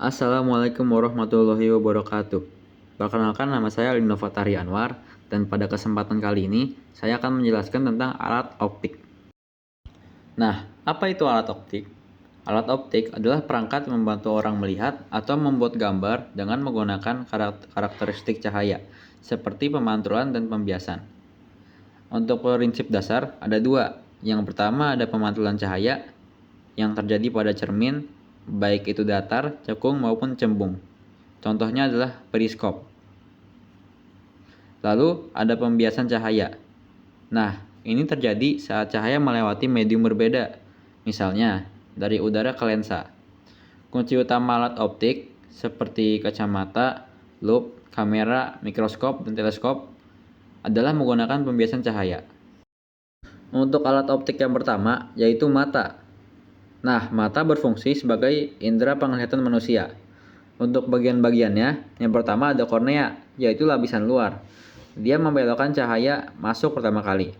Assalamualaikum warahmatullahi wabarakatuh. Perkenalkan, nama saya Linovatari Anwar, dan pada kesempatan kali ini saya akan menjelaskan tentang alat optik. Nah, apa itu alat optik? Alat optik adalah perangkat yang membantu orang melihat atau membuat gambar dengan menggunakan karakteristik cahaya, seperti pemantulan dan pembiasan. Untuk prinsip dasar ada dua. Yang pertama ada pemantulan cahaya yang terjadi pada cermin, baik itu datar, cekung maupun cembung. Contohnya adalah periskop. Lalu ada pembiasan cahaya. Nah, ini terjadi saat cahaya melewati medium berbeda, misalnya dari udara ke lensa. Kunci utama alat optik seperti kacamata, loupe, kamera, mikroskop, dan teleskop adalah menggunakan pembiasan cahaya. Untuk alat optik yang pertama yaitu mata. Nah, mata berfungsi sebagai indera penglihatan manusia. Untuk bagian-bagiannya, yang pertama ada kornea, yaitu lapisan luar. Dia membelokkan cahaya masuk pertama kali.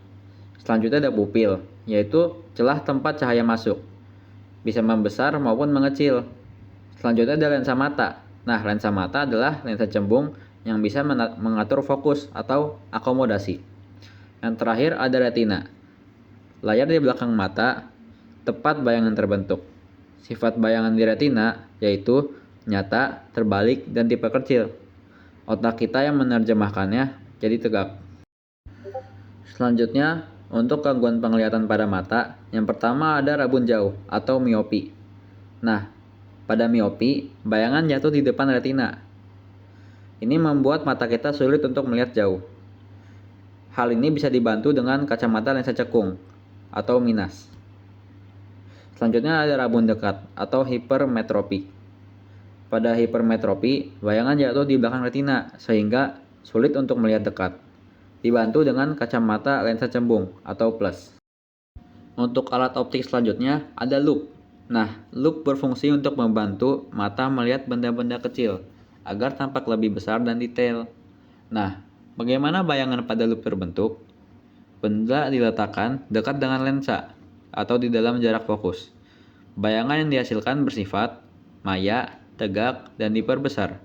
Selanjutnya ada pupil, yaitu celah tempat cahaya masuk. Bisa membesar maupun mengecil. Selanjutnya ada lensa mata. Nah, lensa mata adalah lensa cembung yang bisa mengatur fokus atau akomodasi. Yang terakhir ada retina. Layar di belakang mata, tepat bayangan terbentuk. Sifat bayangan di retina yaitu nyata, terbalik, dan tipe kecil. Otak kita yang menerjemahkannya jadi tegak. Selanjutnya, untuk gangguan penglihatan pada mata, yang pertama ada rabun jauh atau miopi. Nah, pada miopi, bayangan jatuh di depan retina. Ini membuat mata kita sulit untuk melihat jauh. Hal ini bisa dibantu dengan kacamata lensa cekung atau minus. Selanjutnya ada rabun dekat atau hipermetropi. Pada hipermetropi, bayangan jatuh di belakang retina sehingga sulit untuk melihat dekat. Dibantu dengan kacamata lensa cembung atau plus. Untuk alat optik selanjutnya ada loupe. Nah, loupe berfungsi untuk membantu mata melihat benda-benda kecil agar tampak lebih besar dan detail. Nah, bagaimana bayangan pada loupe terbentuk? Benda diletakkan dekat dengan lensa atau di dalam jarak fokus. Bayangan yang dihasilkan bersifat maya, tegak, dan diperbesar.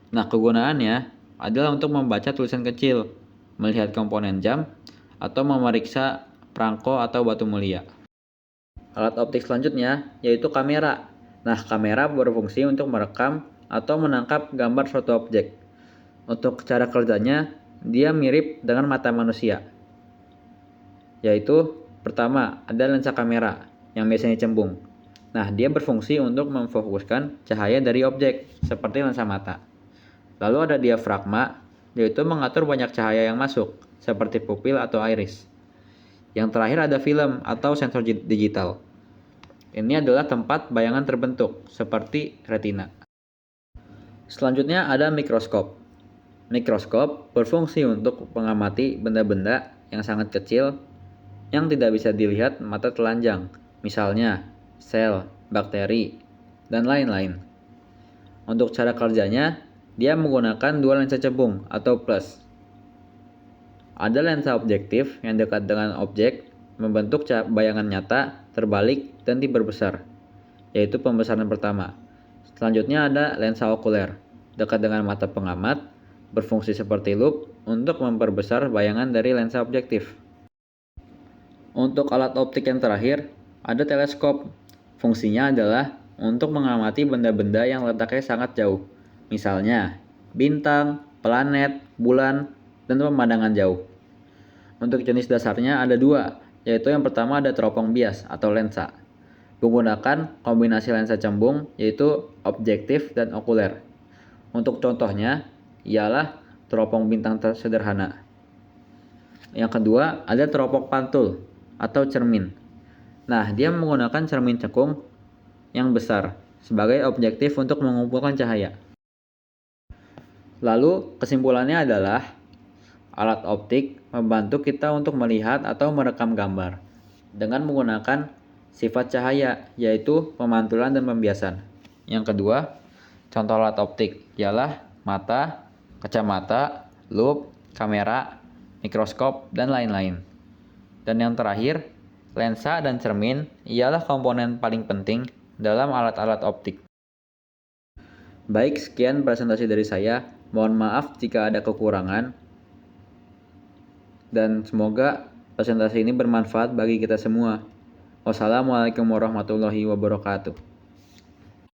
Nah, kegunaannya adalah untuk membaca tulisan kecil, melihat komponen jam, atau memeriksa perangko atau batu mulia. Alat optik selanjutnya yaitu kamera. Nah, kamera berfungsi untuk merekam atau menangkap gambar suatu objek. Untuk cara kerjanya, dia mirip dengan mata manusia. Yaitu, pertama, ada lensa kamera yang biasanya cembung. Nah, dia berfungsi untuk memfokuskan cahaya dari objek, seperti lensa mata. Lalu ada diafragma, yaitu mengatur banyak cahaya yang masuk, seperti pupil atau iris. Yang terakhir ada film atau sensor digital. Ini adalah tempat bayangan terbentuk, seperti retina. Selanjutnya ada mikroskop. Mikroskop berfungsi untuk mengamati benda-benda yang sangat kecil yang tidak bisa dilihat mata telanjang, misalnya sel, bakteri, dan lain-lain. Untuk cara kerjanya, dia menggunakan dua lensa cembung atau plus. Ada lensa objektif yang dekat dengan objek, membentuk bayangan nyata, terbalik, dan diperbesar, yaitu pembesaran pertama. Selanjutnya ada lensa okuler, dekat dengan mata pengamat, berfungsi seperti loupe untuk memperbesar bayangan dari lensa objektif. Untuk alat optik yang terakhir, ada teleskop. Fungsinya adalah untuk mengamati benda-benda yang letaknya sangat jauh. Misalnya, bintang, planet, bulan, dan pemandangan jauh. Untuk jenis dasarnya ada dua, yaitu yang pertama ada teropong bias atau lensa. Menggunakan kombinasi lensa cembung, yaitu objektif dan okuler. Untuk contohnya, ialah teropong bintang sederhana. Yang kedua, ada teropong pantul atau cermin. Nah, dia menggunakan cermin cekung yang besar sebagai objektif untuk mengumpulkan cahaya. Lalu, kesimpulannya adalah alat optik membantu kita untuk melihat atau merekam gambar dengan menggunakan sifat cahaya, yaitu pemantulan dan pembiasan. Yang kedua, contoh alat optik ialah mata, kacamata, loupe, kamera, mikroskop, dan lain-lain. Dan yang terakhir, lensa dan cermin ialah komponen paling penting dalam alat-alat optik. Baik, sekian presentasi dari saya. Mohon maaf jika ada kekurangan. Dan semoga presentasi ini bermanfaat bagi kita semua. Wassalamualaikum warahmatullahi wabarakatuh.